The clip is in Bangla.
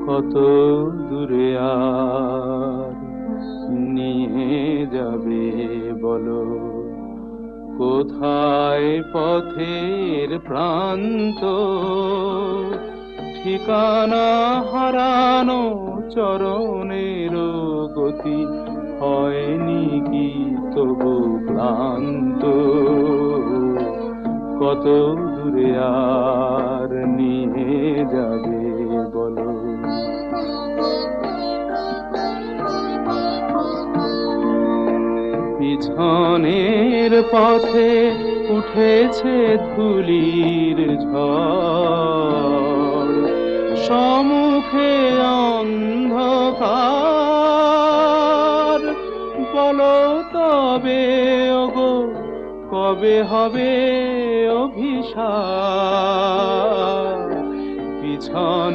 কত দূরে আর নিয়ে যাবে বলো? কোথায় পথের প্রান্ত, ঠিকানা হারানো চরণের গতি হয়নি কি তবু ক্লান্ত? কত দূরে আর নিয়ে যাবে বলো? পিছনের পথে উঠেছে ধুলির ঝড়, সম্মুখে অন্ধকার। বলো তবে ওগো, কবে হবে অভিশাপ? পিছন